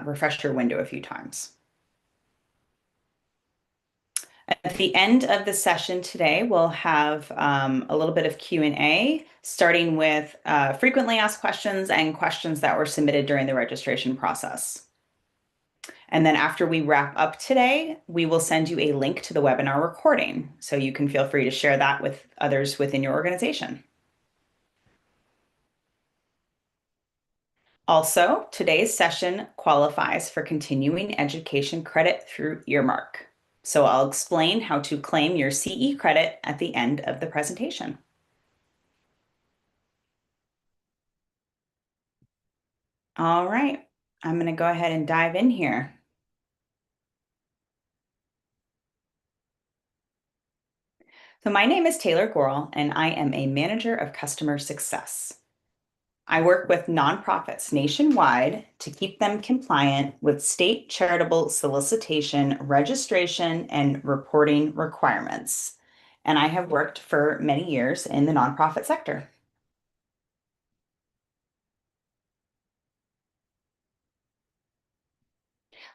refresh your window a few times. At the end of the session today, we'll have a little bit of Q&A, starting with frequently asked questions and questions that were submitted during the registration process. And then after we wrap up today, we will send you a link to the webinar recording, so you can feel free to share that with others within your organization. Also, today's session qualifies for continuing education credit through Earmark. So I'll explain how to claim your CE credit at the end of the presentation. All right, I'm going to go ahead and dive in here. So my name is Taylor Gorel, and I am a manager of customer success. I work with nonprofits nationwide to keep them compliant with state charitable solicitation, registration, and reporting requirements. And I have worked for many years in the nonprofit sector.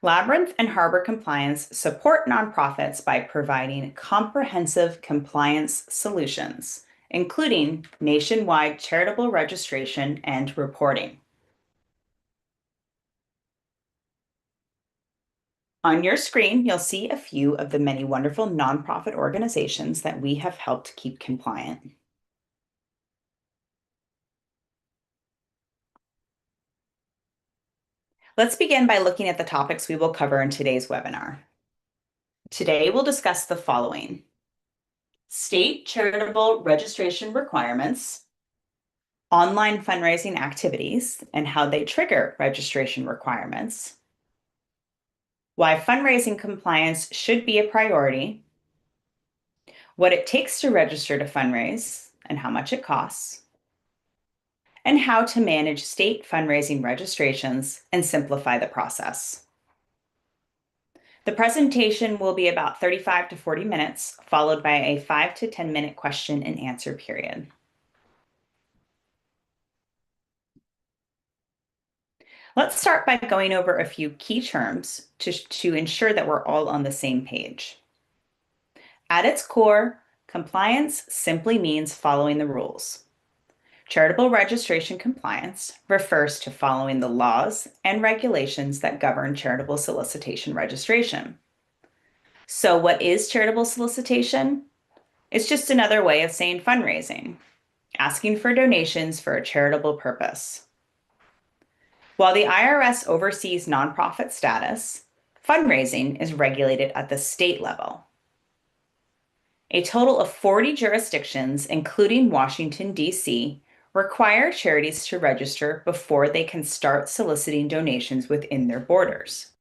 Labyrinth and Harbor Compliance support nonprofits by providing comprehensive compliance solutions, including nationwide charitable registration and reporting. On your screen, you'll see a few of the many wonderful nonprofit organizations that we have helped keep compliant. Let's begin by looking at the topics we will cover in today's webinar. Today, we'll discuss the following: state charitable registration requirements, online fundraising activities and how they trigger registration requirements, why fundraising compliance should be a priority, what it takes to register to fundraise and how much it costs, and how to manage state fundraising registrations and simplify the process. The presentation will be about 35 to 40 minutes, followed by a 5 to 10 minute question and answer period. Let's start by going over a few key terms to ensure that we're all on the same page. At its core, compliance simply means following the rules. Charitable registration compliance refers to following the laws and regulations that govern charitable solicitation registration. So what is charitable solicitation? It's just another way of saying fundraising, asking for donations for a charitable purpose. While the IRS oversees nonprofit status, fundraising is regulated at the state level. A total of 40 jurisdictions, including Washington, D.C., require charities to register before they can start soliciting donations within their borders.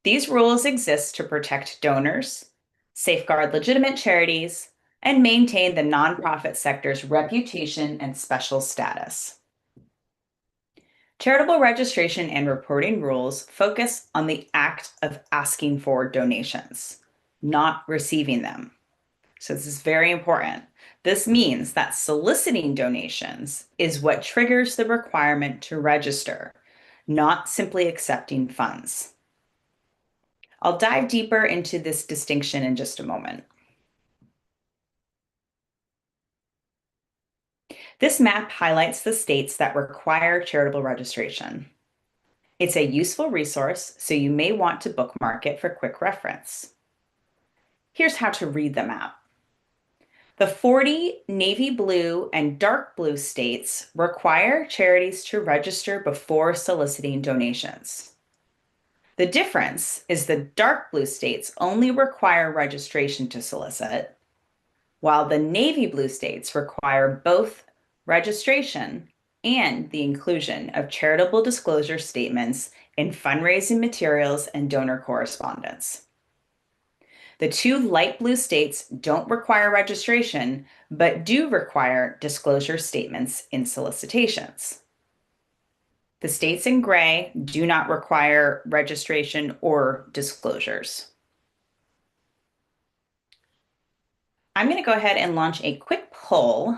These rules exist to protect donors, safeguard legitimate charities, and maintain the nonprofit sector's reputation and special status. Charitable registration and reporting rules focus on the act of asking for donations, not receiving them. So this is very important. This means that soliciting donations is what triggers the requirement to register, not simply accepting funds. I'll dive deeper into this distinction in just a moment. This map highlights the states that require charitable registration. It's a useful resource, so you may want to bookmark it for quick reference. Here's how to read the map. The 40 navy blue and dark blue states require charities to register before soliciting donations. The difference is the dark blue states only require registration to solicit, while the navy blue states require both registration and the inclusion of charitable disclosure statements in fundraising materials and donor correspondence. The two light blue states don't require registration, but do require disclosure statements in solicitations. The states in gray do not require registration or disclosures. I'm going to go ahead and launch a quick poll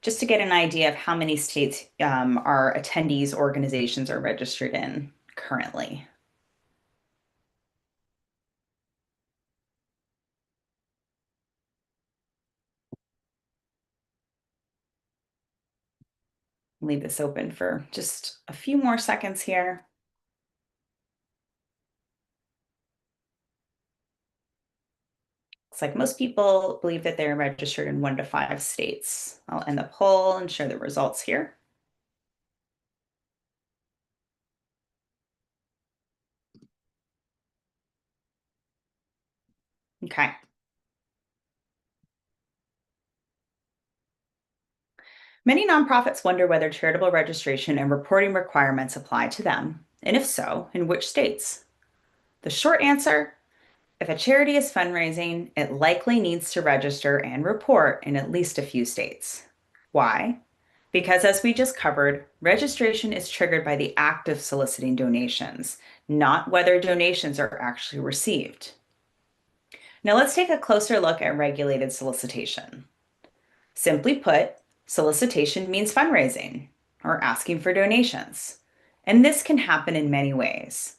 just to get an idea of how many states our attendees organizations are registered in currently. Leave this open for just a few more seconds here. Looks like most people believe that they're registered in 1 to 5 states. I'll end the poll and share the results here. Okay. Many nonprofits wonder whether charitable registration and reporting requirements apply to them, and if so, in which states? The short answer: if a charity is fundraising, it likely needs to register and report in at least a few states. Why? Because as we just covered, registration is triggered by the act of soliciting donations, not whether donations are actually received. Now let's take a closer look at regulated solicitation. Simply put, solicitation means fundraising or asking for donations. And this can happen in many ways.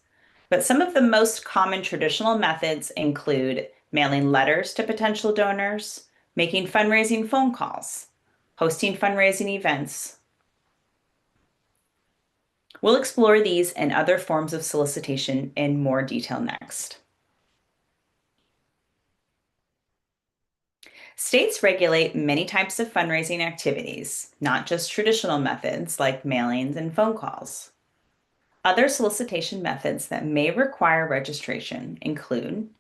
But some of the most common traditional methods include mailing letters to potential donors, making fundraising phone calls, hosting fundraising events. We'll explore these and other forms of solicitation in more detail next. States regulate many types of fundraising activities, not just traditional methods like mailings and phone calls. Other solicitation methods that may require registration include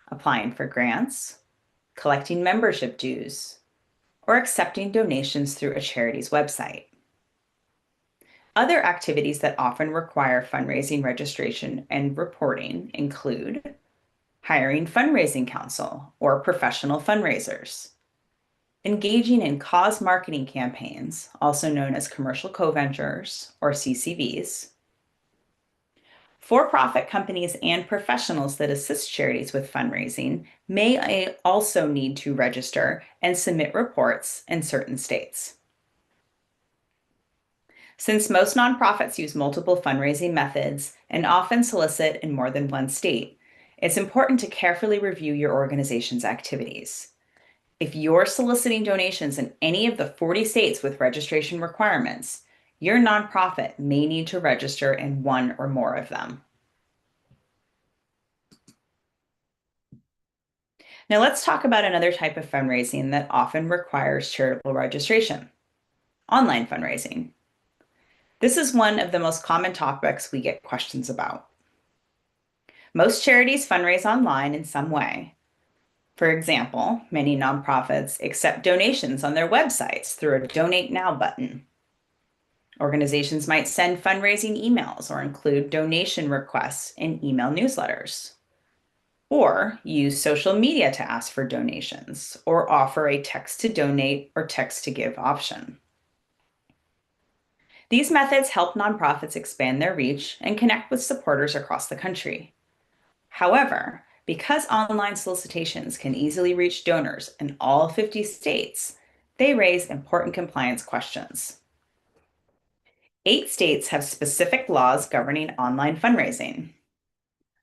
applying for grants, collecting membership dues, or accepting donations through a charity's website. Other activities that often require fundraising registration and reporting include hiring fundraising counsel or professional fundraisers, engaging in cause marketing campaigns, also known as commercial co-ventures or CCVs, for-profit companies and professionals that assist charities with fundraising may also need to register and submit reports in certain states. Since most nonprofits use multiple fundraising methods and often solicit in more than one state, it's important to carefully review your organization's activities. If you're soliciting donations in any of the 40 states with registration requirements, your nonprofit may need to register in one or more of them. Now let's talk about another type of fundraising that often requires charitable registration: online fundraising. This is one of the most common topics we get questions about. Most charities fundraise online in some way. For example, many nonprofits accept donations on their websites through a Donate Now button. Organizations might send fundraising emails or include donation requests in email newsletters, or use social media to ask for donations, or offer a text to donate or text to give option. These methods help nonprofits expand their reach and connect with supporters across the country. However, because online solicitations can easily reach donors in all 50 states, they raise important compliance questions. 8 states have specific laws governing online fundraising.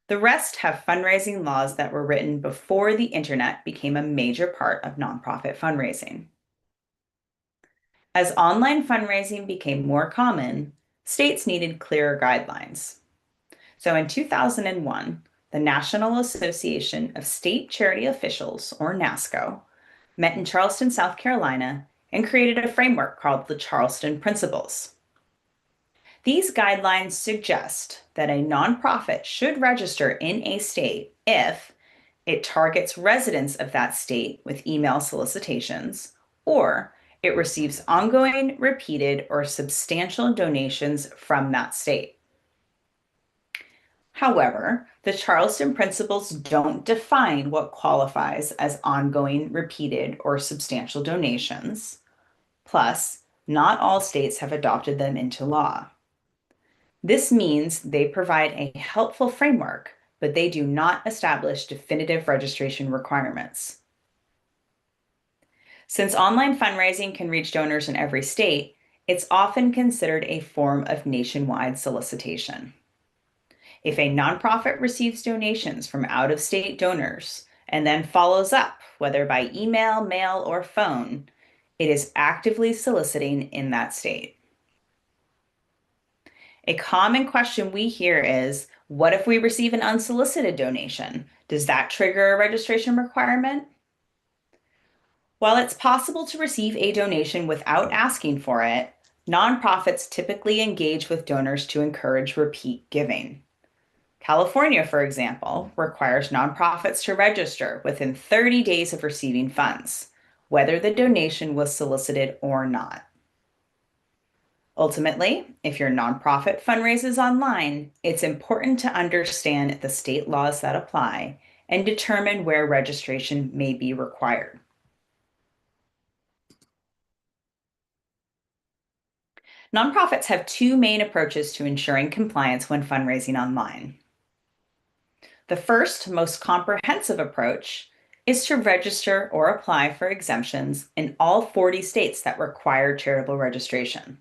The rest have fundraising laws that were written before the internet became a major part of nonprofit fundraising. As online fundraising became more common, states needed clearer guidelines. So in 2001, the National Association of State Charity Officials, or NASCO, met in Charleston, South Carolina, and created a framework called the Charleston Principles. These guidelines suggest that a nonprofit should register in a state if it targets residents of that state with email solicitations, or it receives ongoing, repeated, or substantial donations from that state. However, the Charleston Principles don't define what qualifies as ongoing, repeated, or substantial donations. Plus, not all states have adopted them into law. This means they provide a helpful framework, but they do not establish definitive registration requirements. Since online fundraising can reach donors in every state, it's often considered a form of nationwide solicitation. If a nonprofit receives donations from out of state donors and then follows up, whether by email, mail, or phone, it is actively soliciting in that state. A common question we hear is, what if we receive an unsolicited donation? Does that trigger a registration requirement? While it's possible to receive a donation without asking for it, nonprofits typically engage with donors to encourage repeat giving. California, for example, requires nonprofits to register within 30 days of receiving funds, whether the donation was solicited or not. Ultimately, if your nonprofit fundraises online, it's important to understand the state laws that apply and determine where registration may be required. Nonprofits have two main approaches to ensuring compliance when fundraising online. The first, most comprehensive approach is to register or apply for exemptions in all 40 states that require charitable registration.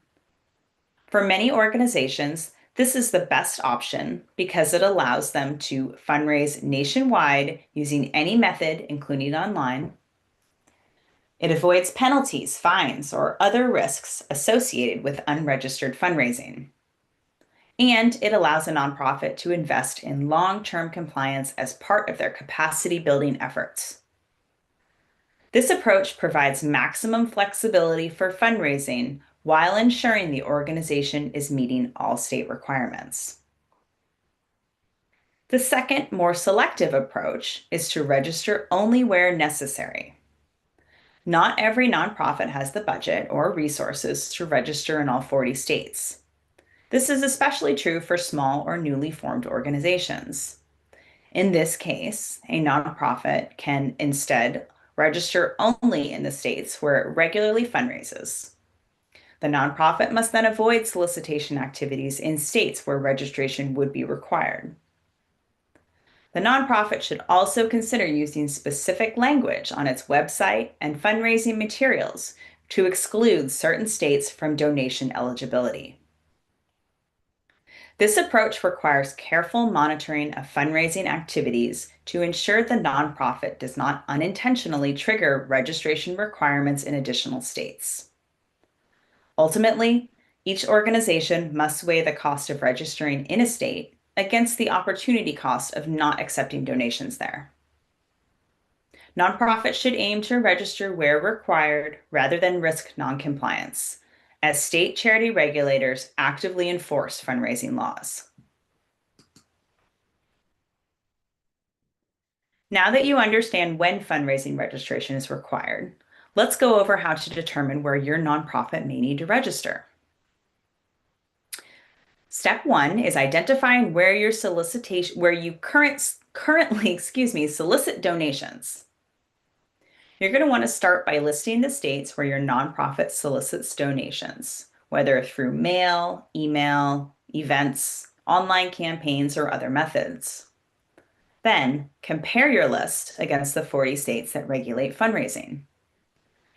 For many organizations, this is the best option because it allows them to fundraise nationwide using any method, including online. It avoids penalties, fines, or other risks associated with unregistered fundraising. And it allows a nonprofit to invest in long-term compliance as part of their capacity building efforts. This approach provides maximum flexibility for fundraising while ensuring the organization is meeting all state requirements. The second, more selective approach is to register only where necessary. Not every nonprofit has the budget or resources to register in all 40 states. This is especially true for small or newly formed organizations. In this case, a nonprofit can instead register only in the states where it regularly fundraises. The nonprofit must then avoid solicitation activities in states where registration would be required. The nonprofit should also consider using specific language on its website and fundraising materials to exclude certain states from donation eligibility. This approach requires careful monitoring of fundraising activities to ensure the nonprofit does not unintentionally trigger registration requirements in additional states. Ultimately, each organization must weigh the cost of registering in a state against the opportunity cost of not accepting donations there. Nonprofits should aim to register where required rather than risk noncompliance, as state charity regulators actively enforce fundraising laws. Now that you understand when fundraising registration is required, let's go over how to determine where your nonprofit may need to register. Step one is identifying where your currently, solicit donations. You're going to want to start by listing the states where your nonprofit solicits donations, whether through mail, email, events, online campaigns, or other methods. Then compare your list against the 40 states that regulate fundraising.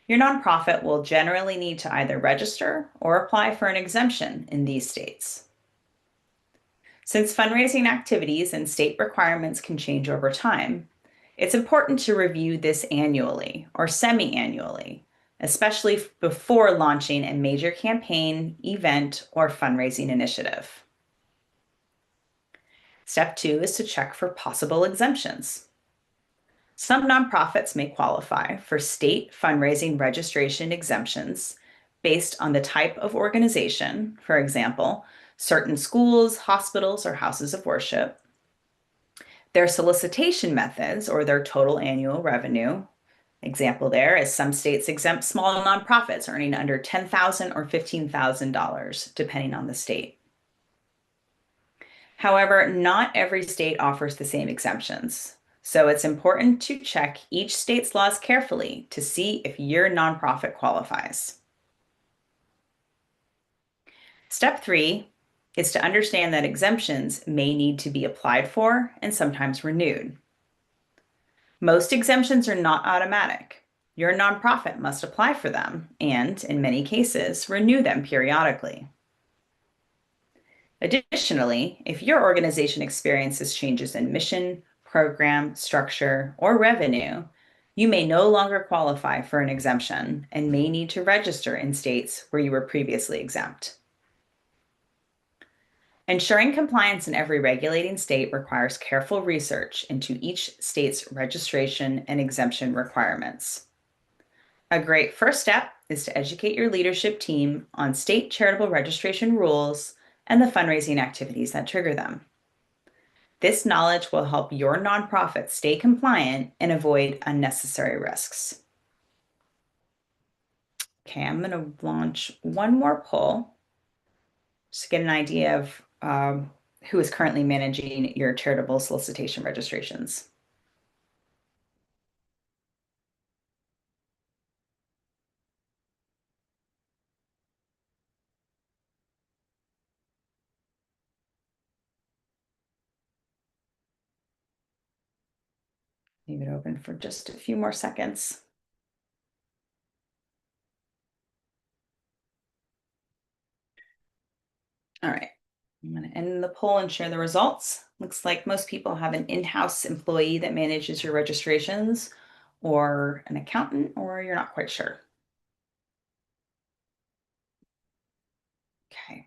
Your nonprofit will generally need to either register or apply for an exemption in these states. Since fundraising activities and state requirements can change over time, it's important to review this annually or semi-annually, especially before launching a major campaign, event, or fundraising initiative. Step two is to check for possible exemptions. Some nonprofits may qualify for state fundraising registration exemptions based on the type of organization, for example, certain schools, hospitals, or houses of worship, their solicitation methods or their total annual revenue. Example there is some states exempt small nonprofits earning under $10,000 or $15,000, depending on the state. However, not every state offers the same exemptions, so it's important to check each state's laws carefully to see if your nonprofit qualifies. Step three is to understand that exemptions may need to be applied for and sometimes renewed. Most exemptions are not automatic. Your nonprofit must apply for them and, in many cases, renew them periodically. Additionally, if your organization experiences changes in mission, program, structure, or revenue, you may no longer qualify for an exemption and may need to register in states where you were previously exempt. Ensuring compliance in every regulating state requires careful research into each state's registration and exemption requirements. A great first step is to educate your leadership team on state charitable registration rules and the fundraising activities that trigger them. This knowledge will help your nonprofit stay compliant and avoid unnecessary risks. Okay, I'm going to launch one more poll just to get an idea of who is currently managing your charitable solicitation registrations. Leave it open for just a few more seconds. All right, I'm going to end the poll and share the results. Looks like most people have an in-house employee that manages your registrations, or an accountant, or you're not quite sure. Okay.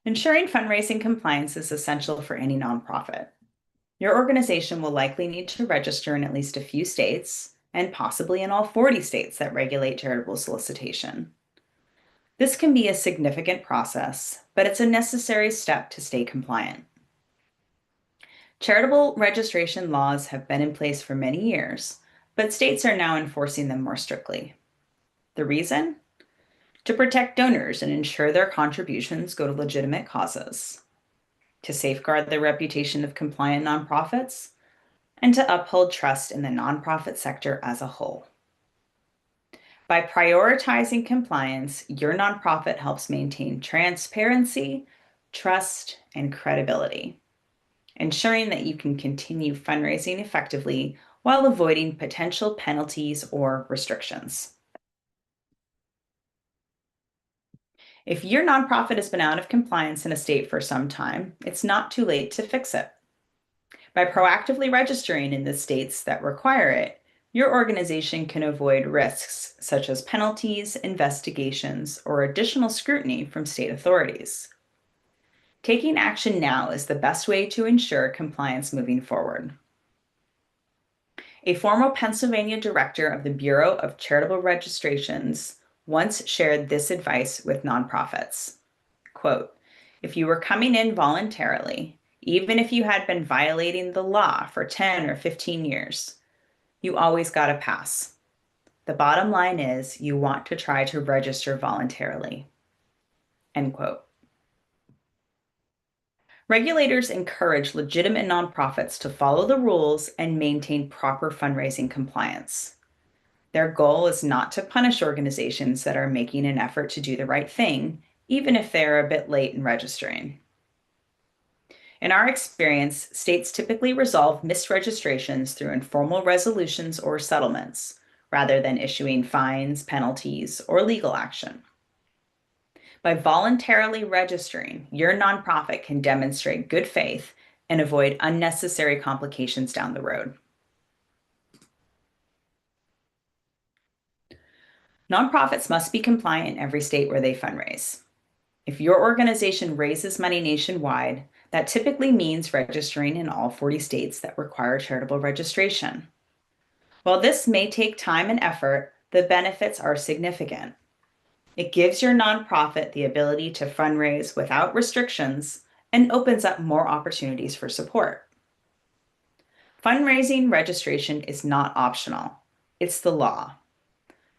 Ensuring fundraising compliance is essential for any nonprofit. Your organization will likely need to register in at least a few states, and possibly in all 40 states that regulate charitable solicitation. This can be a significant process, but it's a necessary step to stay compliant. Charitable registration laws have been in place for many years, but states are now enforcing them more strictly. The reason? To protect donors and ensure their contributions go to legitimate causes, to safeguard the reputation of compliant nonprofits, and to uphold trust in the nonprofit sector as a whole. By prioritizing compliance, your nonprofit helps maintain transparency, trust, and credibility, ensuring that you can continue fundraising effectively while avoiding potential penalties or restrictions. If your nonprofit has been out of compliance in a state for some time, it's not too late to fix it. By proactively registering in the states that require it, your organization can avoid risks such as penalties, investigations, or additional scrutiny from state authorities. Taking action now is the best way to ensure compliance moving forward. A former Pennsylvania director of the Bureau of Charitable Registrations once shared this advice with nonprofits. Quote, "If you were coming in voluntarily, even if you had been violating the law for 10 or 15 years, you always got a pass. The bottom line is you want to try to register voluntarily." End quote. Regulators encourage legitimate nonprofits to follow the rules and maintain proper fundraising compliance. Their goal is not to punish organizations that are making an effort to do the right thing, even if they're a bit late in registering. In our experience, states typically resolve missed registrations through informal resolutions or settlements, rather than issuing fines, penalties, or legal action. By voluntarily registering, your nonprofit can demonstrate good faith and avoid unnecessary complications down the road. Nonprofits must be compliant in every state where they fundraise. If your organization raises money nationwide, that typically means registering in all 40 states that require charitable registration. While this may take time and effort, the benefits are significant. It gives your nonprofit the ability to fundraise without restrictions and opens up more opportunities for support. Fundraising registration is not optional, it's the law.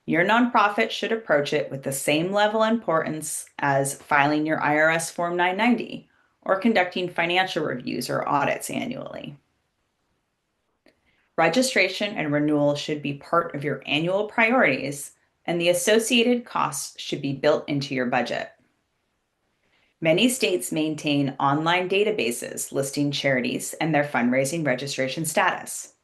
Your nonprofit should approach it with the same level of importance as filing your IRS Form 990 or conducting financial reviews or audits annually. Registration and renewal should be part of your annual priorities, and the associated costs should be built into your budget. Many states maintain online databases listing charities and their fundraising registration status.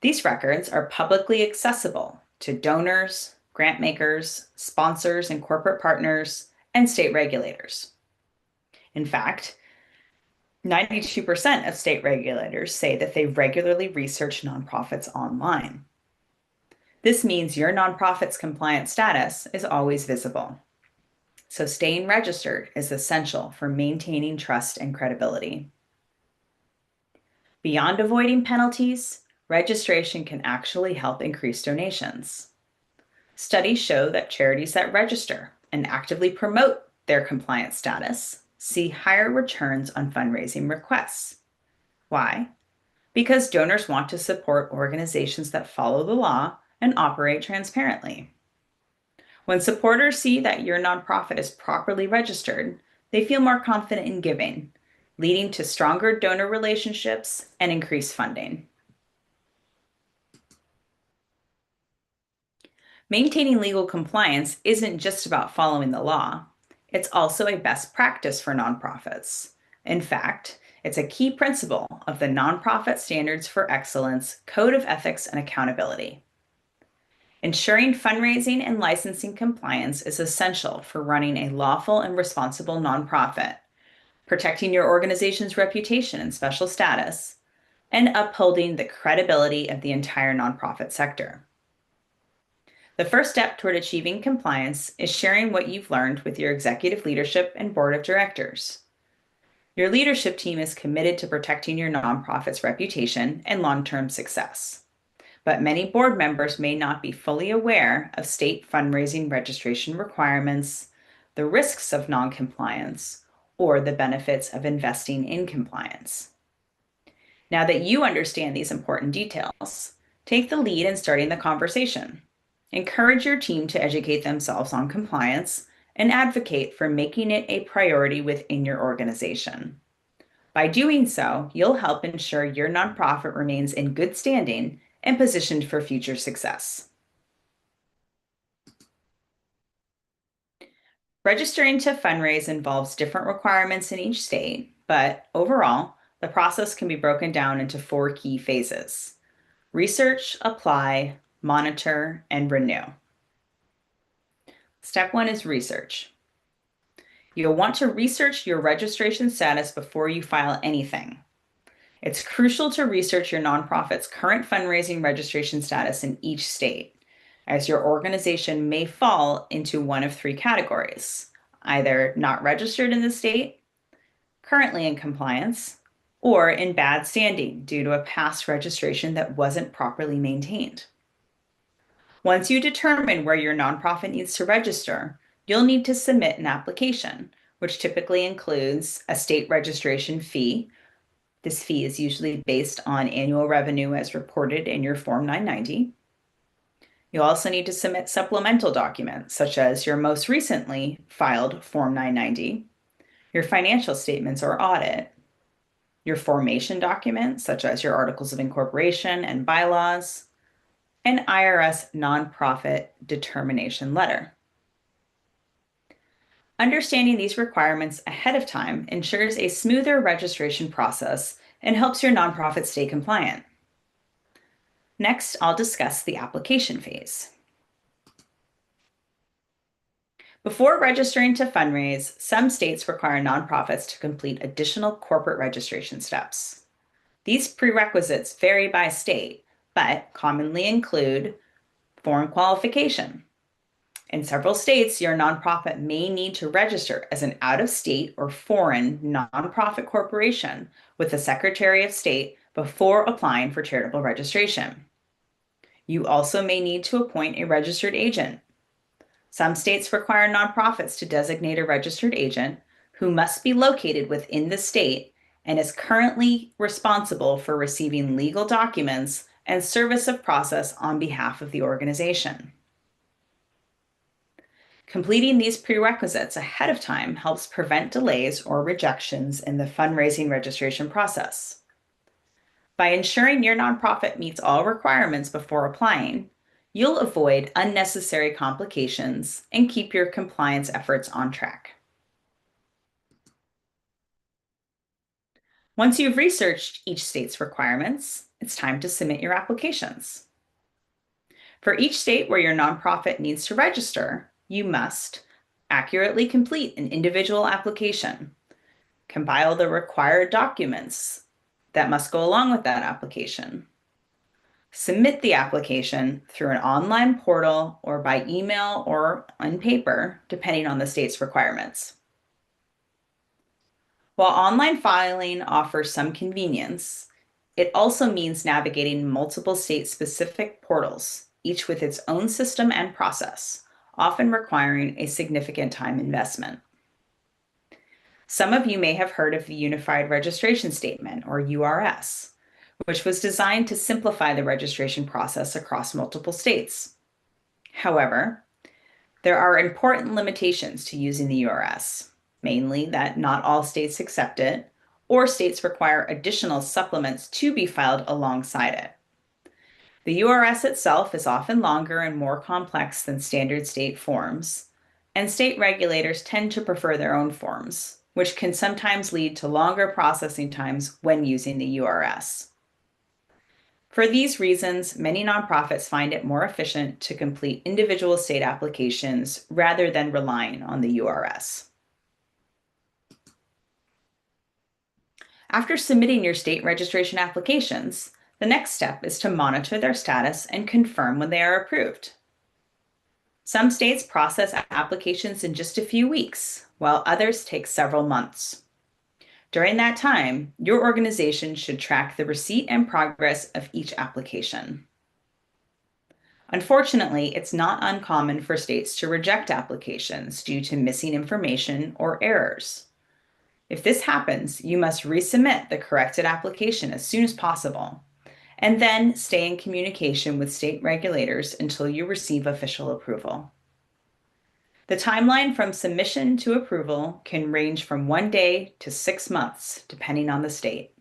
These records are publicly accessible to donors, grant makers, sponsors and corporate partners, and state regulators. In fact, 92% of state regulators say that they regularly research nonprofits online. This means your nonprofit's compliance status is always visible. So staying registered is essential for maintaining trust and credibility. Beyond avoiding penalties, registration can actually help increase donations. Studies show that charities that register and actively promote their compliance status see higher returns on fundraising requests. Why? Because donors want to support organizations that follow the law and operate transparently. When supporters see that your nonprofit is properly registered, they feel more confident in giving, leading to stronger donor relationships and increased funding. Maintaining legal compliance isn't just about following the law. It's also a best practice for nonprofits. In fact, it's a key principle of the Nonprofit Standards for Excellence Code of Ethics and Accountability. Ensuring fundraising and licensing compliance is essential for running a lawful and responsible nonprofit, protecting your organization's reputation and special status, and upholding the credibility of the entire nonprofit sector. The first step toward achieving compliance is sharing what you've learned with your executive leadership and board of directors. Your leadership team is committed to protecting your nonprofit's reputation and long-term success. But many board members may not be fully aware of state fundraising registration requirements, the risks of noncompliance, or the benefits of investing in compliance. Now that you understand these important details, take the lead in starting the conversation. Encourage your team to educate themselves on compliance and advocate for making it a priority within your organization. By doing so, you'll help ensure your nonprofit remains in good standing and positioned for future success. Registering to fundraise involves different requirements in each state, but overall, the process can be broken down into 4 key phases: research, apply, monitor, and renew. Step 1 is research. You'll want to research your registration status before you file anything. It's crucial to research your nonprofit's current fundraising registration status in each state, as your organization may fall into one of 3 categories: either not registered in the state, currently in compliance, or in bad standing due to a past registration that wasn't properly maintained. Once you determine where your nonprofit needs to register, you'll need to submit an application, which typically includes a state registration fee. This fee is usually based on annual revenue as reported in your Form 990. You'll also need to submit supplemental documents, such as your most recently filed Form 990, your financial statements or audit, your formation documents, such as your articles of incorporation and bylaws, and IRS nonprofit determination letter. Understanding these requirements ahead of time ensures a smoother registration process and helps your nonprofit stay compliant. Next, I'll discuss the application phase. Before registering to fundraise, some states require nonprofits to complete additional corporate registration steps. These prerequisites vary by state, but commonly include foreign qualification. In several states, your nonprofit may need to register as an out-of-state or foreign nonprofit corporation with the Secretary of State before applying for charitable registration. You also may need to appoint a registered agent. Some states require nonprofits to designate a registered agent who must be located within the state and is currently responsible for receiving legal documents and service of process on behalf of the organization. Completing these prerequisites ahead of time helps prevent delays or rejections in the fundraising registration process. By ensuring your nonprofit meets all requirements before applying, you'll avoid unnecessary complications and keep your compliance efforts on track. Once you've researched each state's requirements, it's time to submit your applications. For each state where your nonprofit needs to register, you must accurately complete an individual application, compile the required documents that must go along with that application, submit the application through an online portal or by email or on paper, depending on the state's requirements. While online filing offers some convenience, it also means navigating multiple state-specific portals, each with its own system and process, often requiring a significant time investment. Some of you may have heard of the Unified Registration Statement, or URS, which was designed to simplify the registration process across multiple states. However, there are important limitations to using the URS, mainly that not all states accept it, or states require additional supplements to be filed alongside it. The URS itself is often longer and more complex than standard state forms, and state regulators tend to prefer their own forms, which can sometimes lead to longer processing times when using the URS. For these reasons, many nonprofits find it more efficient to complete individual state applications rather than relying on the URS. After submitting your state registration applications, the next step is to monitor their status and confirm when they are approved. Some states process applications in just a few weeks, while others take several months. During that time, your organization should track the receipt and progress of each application. Unfortunately, it's not uncommon for states to reject applications due to missing information or errors. If this happens, you must resubmit the corrected application as soon as possible, and then stay in communication with state regulators until you receive official approval. The timeline from submission to approval can range from 1 day to 6 months, depending on the state.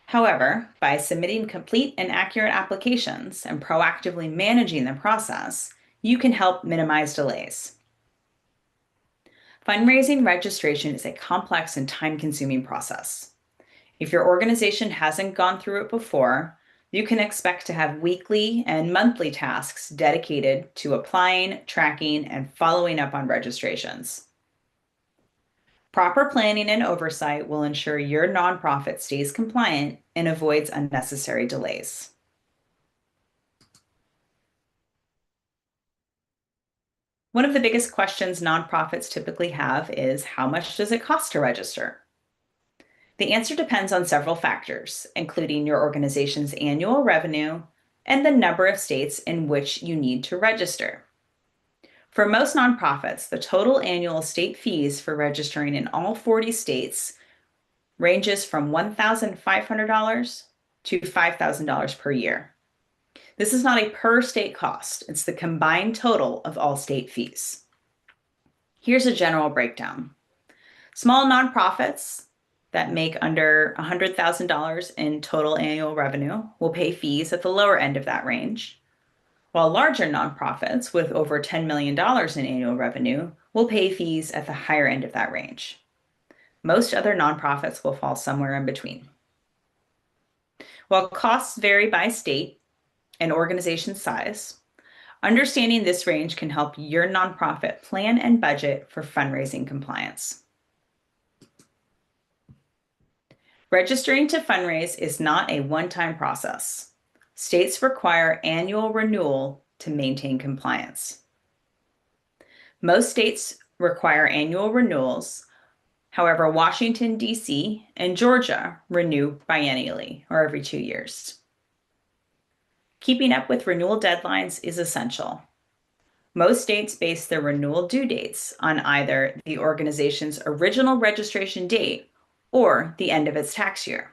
However, by submitting complete and accurate applications and proactively managing the process, you can help minimize delays. Fundraising registration is a complex and time-consuming process. If your organization hasn't gone through it before, you can expect to have weekly and monthly tasks dedicated to applying, tracking, and following up on registrations. Proper planning and oversight will ensure your nonprofit stays compliant and avoids unnecessary delays. One of the biggest questions nonprofits typically have is, how much does it cost to register? The answer depends on several factors, including your organization's annual revenue and the number of states in which you need to register. For most nonprofits, the total annual state fees for registering in all 40 states ranges from $1,500 to $5,000 per year. This is not a per state cost, it's the combined total of all state fees. Here's a general breakdown. Small nonprofits that make under $100,000 in total annual revenue will pay fees at the lower end of that range, while larger nonprofits with over $10 million in annual revenue will pay fees at the higher end of that range. Most other nonprofits will fall somewhere in between. While costs vary by state and organization size, understanding this range can help your nonprofit plan and budget for fundraising compliance. Registering to fundraise is not a one-time process. States require annual renewal to maintain compliance. Most states require annual renewals. However, Washington, D.C. and Georgia renew biennially, or every 2 years. Keeping up with renewal deadlines is essential. Most states base their renewal due dates on either the organization's original registration date or the end of its tax year.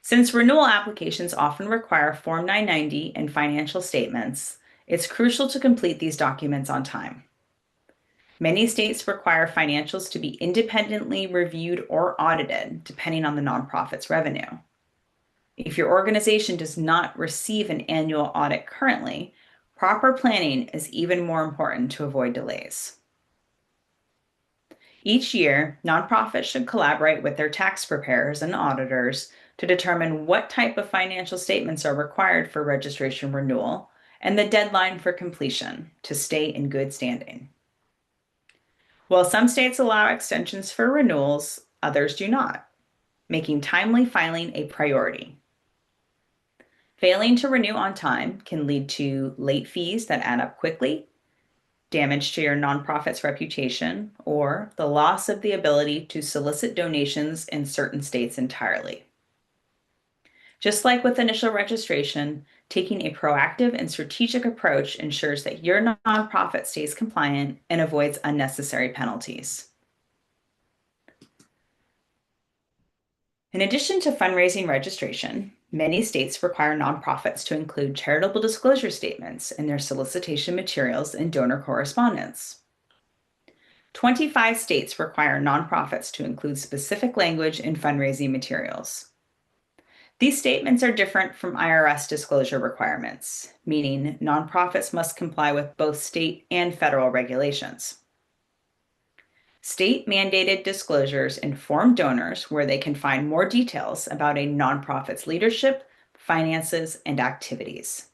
Since renewal applications often require Form 990 and financial statements, it's crucial to complete these documents on time. Many states require financials to be independently reviewed or audited, depending on the nonprofit's revenue. If your organization does not receive an annual audit currently, proper planning is even more important to avoid delays. Each year, nonprofits should collaborate with their tax preparers and auditors to determine what type of financial statements are required for registration renewal and the deadline for completion to stay in good standing. While some states allow extensions for renewals, others do not, making timely filing a priority. Failing to renew on time can lead to late fees that add up quickly, damage to your nonprofit's reputation, or the loss of the ability to solicit donations in certain states entirely. Just like with initial registration, taking a proactive and strategic approach ensures that your nonprofit stays compliant and avoids unnecessary penalties. In addition to fundraising registration, many states require nonprofits to include charitable disclosure statements in their solicitation materials and donor correspondence. 25 states require nonprofits to include specific language in fundraising materials. These statements are different from IRS disclosure requirements, meaning nonprofits must comply with both state and federal regulations. State-mandated disclosures inform donors where they can find more details about a nonprofit's leadership, finances, and activities.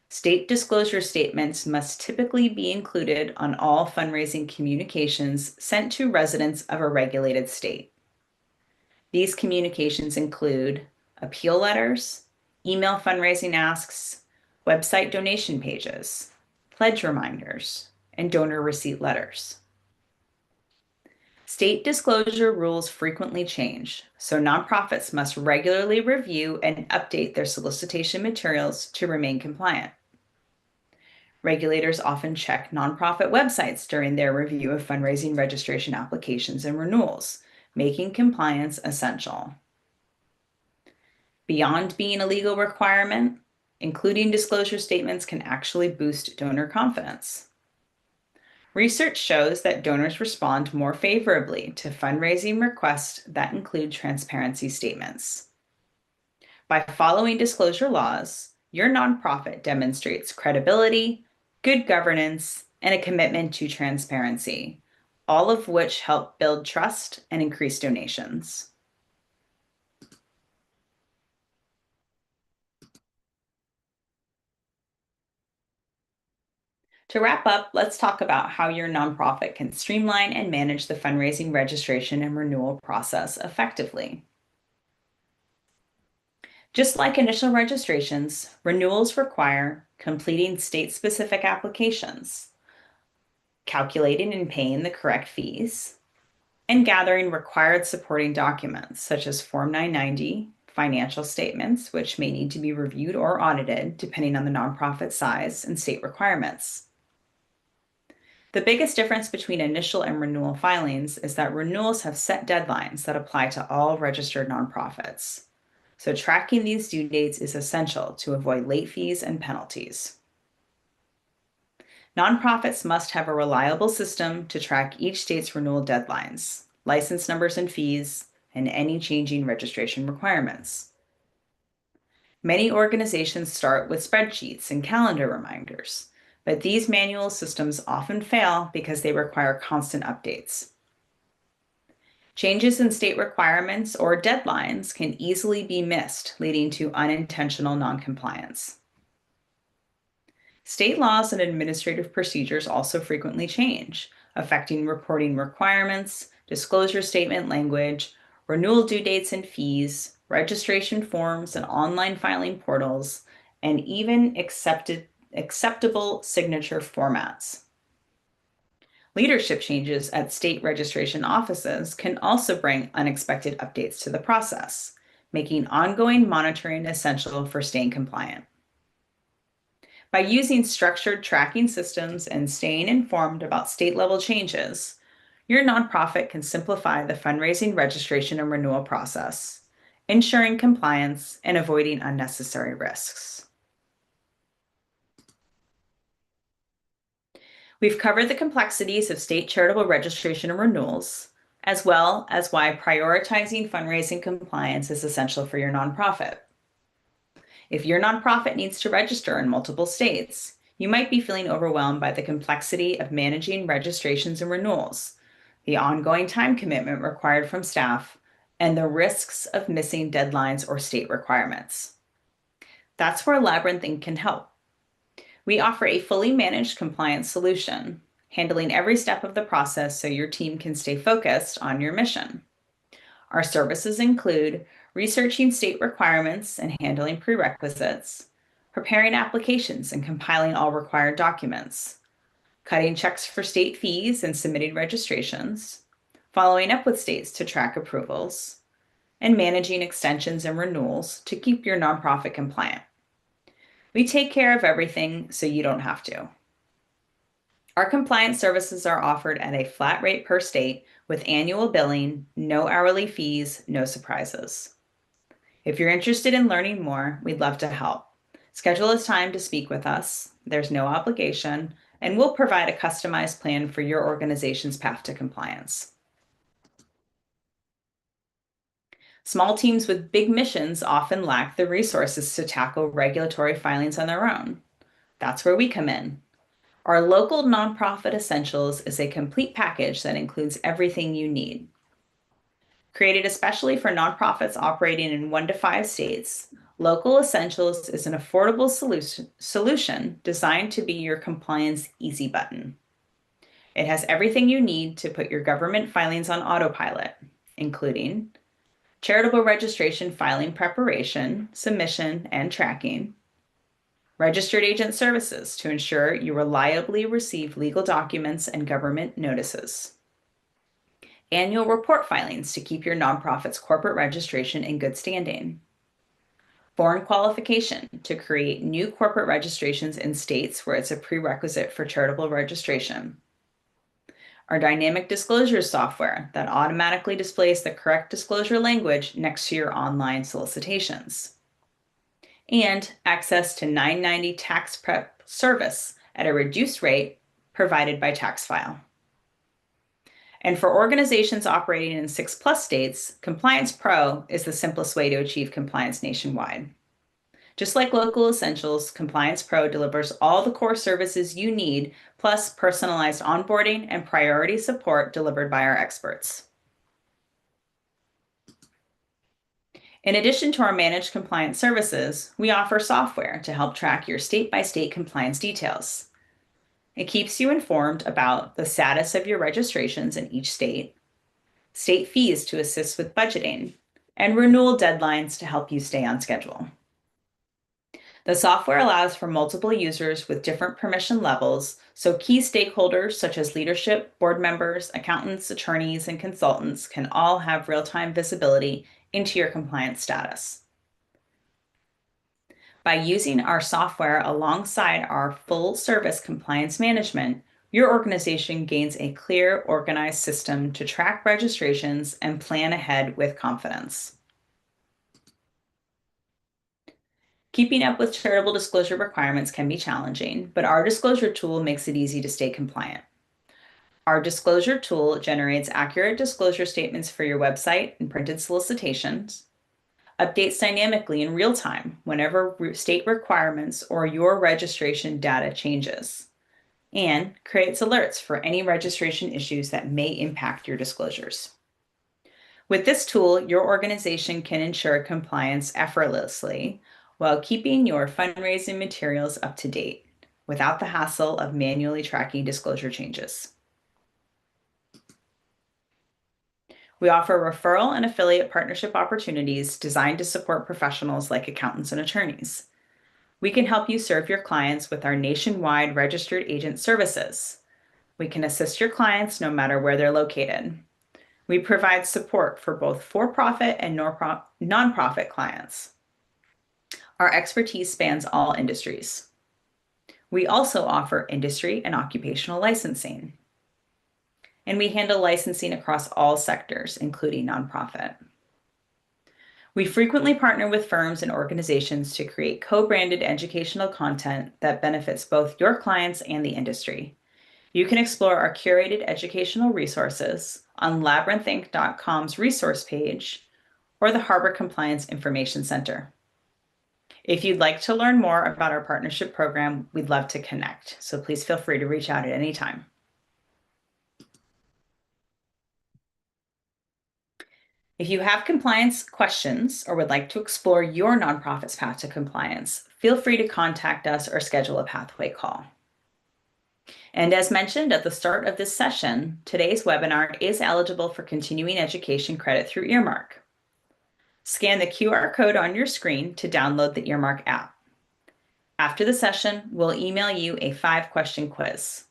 State disclosure statements must typically be included on all fundraising communications sent to residents of a regulated state. These communications include appeal letters, email fundraising asks, website donation pages, pledge reminders, and donor receipt letters. State disclosure rules frequently change, so nonprofits must regularly review and update their solicitation materials to remain compliant. Regulators often check nonprofit websites during their review of fundraising registration applications and renewals, making compliance essential. Beyond being a legal requirement, including disclosure statements can actually boost donor confidence. Research shows that donors respond more favorably to fundraising requests that include transparency statements. By following disclosure laws, your nonprofit demonstrates credibility, good governance, and a commitment to transparency, all of which help build trust and increase donations. To wrap up, let's talk about how your nonprofit can streamline and manage the fundraising registration and renewal process effectively. Just like initial registrations, renewals require completing state-specific applications, calculating and paying the correct fees, and gathering required supporting documents such as Form 990, financial statements, which may need to be reviewed or audited depending on the nonprofit size and state requirements. The biggest difference between initial and renewal filings is that renewals have set deadlines that apply to all registered nonprofits. So tracking these due dates is essential to avoid late fees and penalties. Nonprofits must have a reliable system to track each state's renewal deadlines, license numbers and fees, and any changing registration requirements. Many organizations start with spreadsheets and calendar reminders, but these manual systems often fail because they require constant updates. Changes in state requirements or deadlines can easily be missed, leading to unintentional noncompliance. State laws and administrative procedures also frequently change, affecting reporting requirements, disclosure statement language, renewal due dates and fees, registration forms and online filing portals, and even acceptable signature formats. Leadership changes at state registration offices can also bring unexpected updates to the process, making ongoing monitoring essential for staying compliant. By using structured tracking systems and staying informed about state-level changes, your nonprofit can simplify the fundraising registration and renewal process, ensuring compliance and avoiding unnecessary risks. We've covered the complexities of state charitable registration and renewals, as well as why prioritizing fundraising compliance is essential for your nonprofit. If your nonprofit needs to register in multiple states, you might be feeling overwhelmed by the complexity of managing registrations and renewals. the ongoing time commitment required from staff, and the risks of missing deadlines or state requirements. That's where Labyrinth can help. We offer a fully managed compliance solution, handling every step of the process so your team can stay focused on your mission. Our services include researching state requirements and handling prerequisites, preparing applications and compiling all required documents, cutting checks for state fees and submitting registrations, following up with states to track approvals, and managing extensions and renewals to keep your nonprofit compliant. We take care of everything so you don't have to. Our compliance services are offered at a flat rate per state with annual billing, no hourly fees, no surprises. If you're interested in learning more, we'd love to help. Schedule a time to speak with us. There's no obligation, and we'll provide a customized plan for your organization's path to compliance. Small teams with big missions often lack the resources to tackle regulatory filings on their own. That's where we come in. Our local nonprofit essentials is a complete package that includes everything you need. Created especially for nonprofits operating in 1 to 5 states, Local Essentials is an affordable solution designed to be your compliance easy button. It has everything you need to put your government filings on autopilot, including charitable registration filing preparation, submission, and tracking, registered agent services to ensure you reliably receive legal documents and government notices, annual report filings to keep your nonprofit's corporate registration in good standing, foreign qualification to create new corporate registrations in states where it's a prerequisite for charitable registration, our dynamic disclosure software that automatically displays the correct disclosure language next to your online solicitations, and access to $9.90 tax prep service at a reduced rate provided by TaxFile. And for organizations operating in 6+ states, Compliance Pro is the simplest way to achieve compliance nationwide. Just like Local Essentials, Compliance Pro delivers all the core services you need, plus personalized onboarding and priority support delivered by our experts. In addition to our managed compliance services, we offer software to help track your state-by-state compliance details. It keeps you informed about the status of your registrations in each state, state fees to assist with budgeting, and renewal deadlines to help you stay on schedule. The software allows for multiple users with different permission levels, so key stakeholders such as leadership, board members, accountants, attorneys, and consultants can all have real-time visibility into your compliance status. By using our software alongside our full-service compliance management, your organization gains a clear, organized system to track registrations and plan ahead with confidence. Keeping up with charitable disclosure requirements can be challenging, but our disclosure tool makes it easy to stay compliant. Our disclosure tool generates accurate disclosure statements for your website and printed solicitations, updates dynamically in real time whenever state requirements or your registration data changes, and creates alerts for any registration issues that may impact your disclosures. With this tool, your organization can ensure compliance effortlessly while keeping your fundraising materials up to date without the hassle of manually tracking disclosure changes. We offer referral and affiliate partnership opportunities designed to support professionals like accountants and attorneys. We can help you serve your clients with our nationwide registered agent services. We can assist your clients no matter where they're located. We provide support for both for-profit and nonprofit clients. Our expertise spans all industries. We also offer industry and occupational licensing. And we handle licensing across all sectors, including nonprofit. We frequently partner with firms and organizations to create co-branded educational content that benefits both your clients and the industry. You can explore our curated educational resources on labyrinthinc.com's resource page or the Harbor Compliance Information Center. If you'd like to learn more about our partnership program, we'd love to connect, so please feel free to reach out at any time. If you have compliance questions or would like to explore your nonprofit's path to compliance, feel free to contact us or schedule a pathway call. And as mentioned at the start of this session, today's webinar is eligible for continuing education credit through Earmark. Scan the QR code on your screen to download the Earmark app. After the session, we'll email you a 5-question quiz.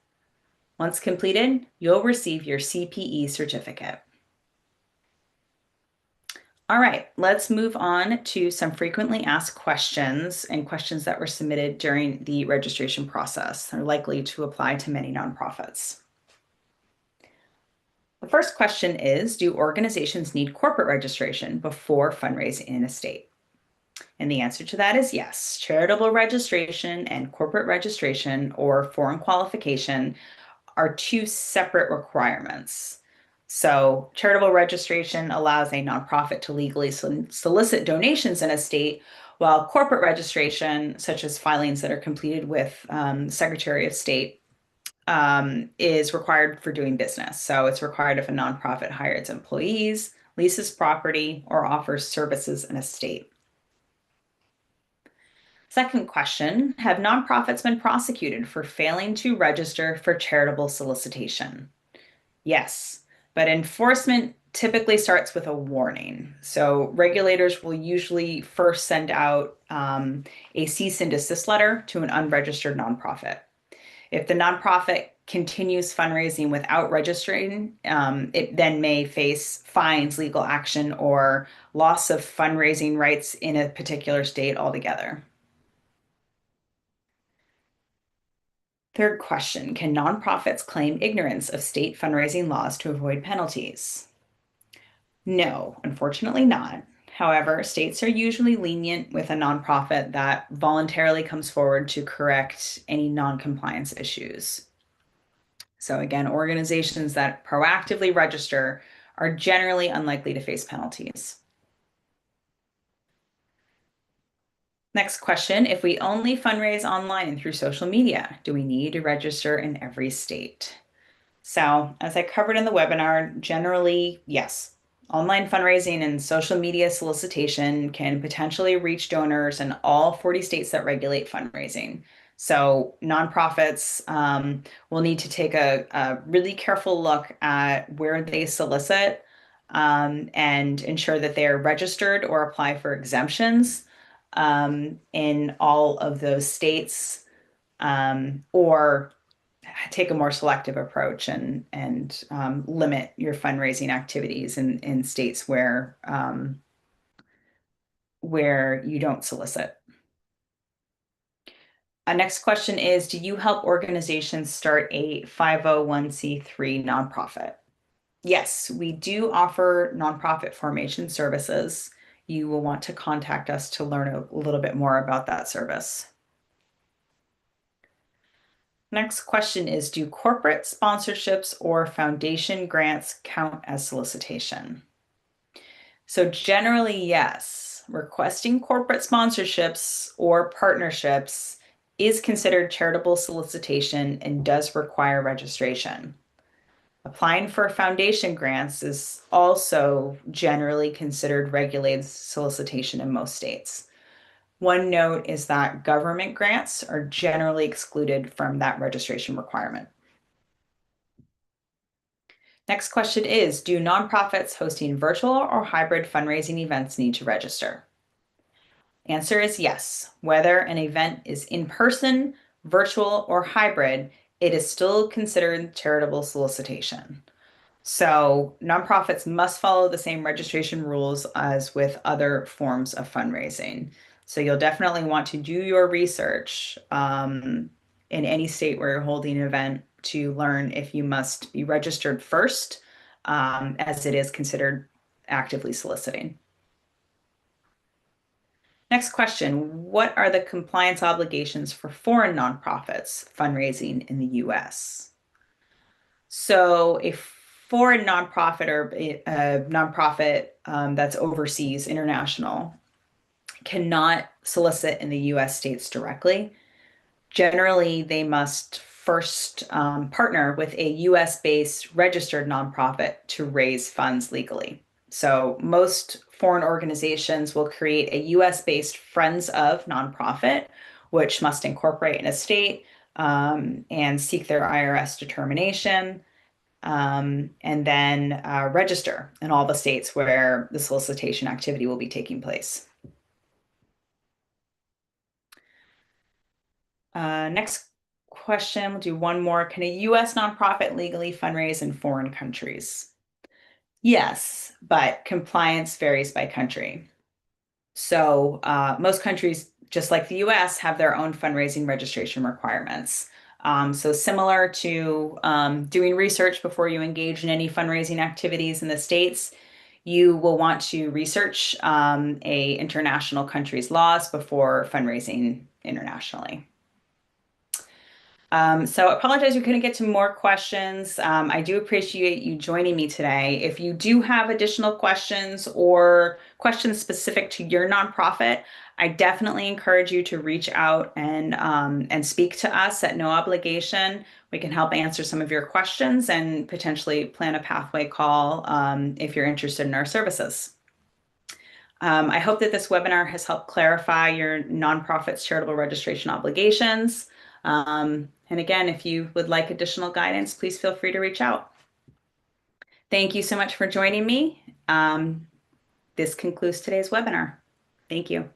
Once completed, you'll receive your CPE certificate. All right, let's move on to some frequently asked questions and questions that were submitted during the registration process. They're likely to apply to many nonprofits. The first question is, do organizations need corporate registration before fundraising in a state? And the answer to that is yes. Charitable registration and corporate registration or foreign qualification are two separate requirements. So charitable registration allows a nonprofit to legally solicit donations in a state, while corporate registration, such as filings that are completed with Secretary of State, is required for doing business. So it's required if a nonprofit hires employees, leases property, or offers services in a state. Second question, have nonprofits been prosecuted for failing to register for charitable solicitation? Yes, but enforcement typically starts with a warning. So regulators will usually first send out a cease and desist letter to an unregistered nonprofit. If the nonprofit continues fundraising without registering, it then may face fines, legal action, or loss of fundraising rights in a particular state altogether. Third question, can nonprofits claim ignorance of state fundraising laws to avoid penalties? No, unfortunately not. However, states are usually lenient with a nonprofit that voluntarily comes forward to correct any non-compliance issues. So again, organizations that proactively register are generally unlikely to face penalties. Next question, if we only fundraise online and through social media, do we need to register in every state? So as I covered in the webinar, generally, yes. Online fundraising and social media solicitation can potentially reach donors in all 40 states that regulate fundraising. So nonprofits will need to take a really careful look at where they solicit and ensure that they are registered or apply for exemptions in all of those states, or take a more selective approach and limit your fundraising activities in states where you don't solicit. Next question is, do you help organizations start a 501c3 nonprofit? Yes, we do offer nonprofit formation services. You will want to contact us to learn a little bit more about that service. Next question is, do corporate sponsorships or foundation grants count as solicitation? So generally, yes. Requesting corporate sponsorships or partnerships is considered charitable solicitation and does require registration. Applying for foundation grants is also generally considered regulated solicitation in most states. One note is that government grants are generally excluded from that registration requirement. Next question is, do nonprofits hosting virtual or hybrid fundraising events need to register? Answer is yes. Whether an event is in person, virtual, or hybrid, it is still considered charitable solicitation. So nonprofits must follow the same registration rules as with other forms of fundraising. So you'll definitely want to do your research in any state where you're holding an event to learn if you must be registered first, as it is considered actively soliciting. Next question, what are the compliance obligations for foreign nonprofits fundraising in the US? So a foreign nonprofit or a nonprofit that's overseas, international, cannot solicit in the US states directly. Generally, they must first partner with a US-based registered nonprofit to raise funds legally. So most foreign organizations will create a US-based Friends of nonprofit, which must incorporate in a state and seek their IRS determination, and then register in all the states where the solicitation activity will be taking place. Next question, we'll do one more. Can a US nonprofit legally fundraise in foreign countries? Yes, but compliance varies by country. So most countries, just like the US, have their own fundraising registration requirements. So similar to doing research before you engage in any fundraising activities in the States, you will want to research a international country's laws before fundraising internationally. So I apologize we couldn't get to more questions. I do appreciate you joining me today. If you do have additional questions or questions specific to your nonprofit, I definitely encourage you to reach out and speak to us at no obligation. We can help answer some of your questions and potentially plan a pathway call if you're interested in our services. I hope that this webinar has helped clarify your nonprofit's charitable registration obligations. And again, if you would like additional guidance, please feel free to reach out. Thank you so much for joining me. This concludes today's webinar. Thank you.